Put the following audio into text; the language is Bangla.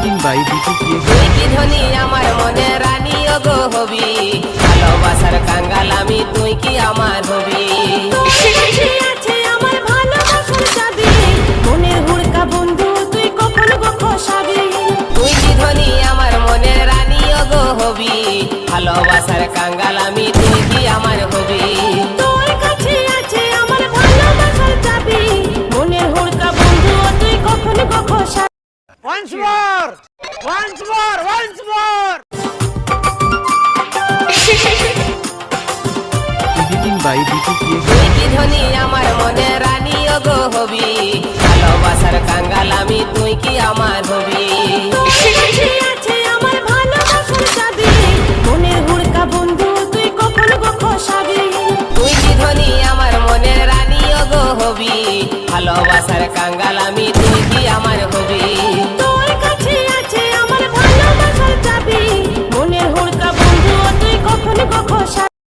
Editing by DPK. তুই কি ধনী আমার মনে রানী গো হবি, ভালোবাসার কাঙ্গাল আমি তুই কি আমার হবি। আছে আমার ভালোবাসার চাবি, মনের হুড়কা বন্ধু তুই কখন গো খসাবি। তুই কি ধনী আমার মনে রানী গো হবি, ভালোবাসার কাঙ্গাল আমি তুই কি আমার হবি। তোর কাছে আছে আমার ভালোবাসার চাবি, মনের হুড়কা বন্ধু তুই কখন গো খসাবি। Once more! Once more! Once more! Editing by DPK. তুই কি ধনী আমার মনে রানী গো হবি, ভালোবাসার কাঙ্গাল আমি তুই কি আমার হবি। আছে আমার ভালোবাসার চাবি, মনের হুড়কা বন্ধু তুই কখন গো খসাবি। তুই কি ধনী আমার মনে রানী গো হবি, ভালোবাসার কাঙ্গাল আমি তুই কি আমার হবি।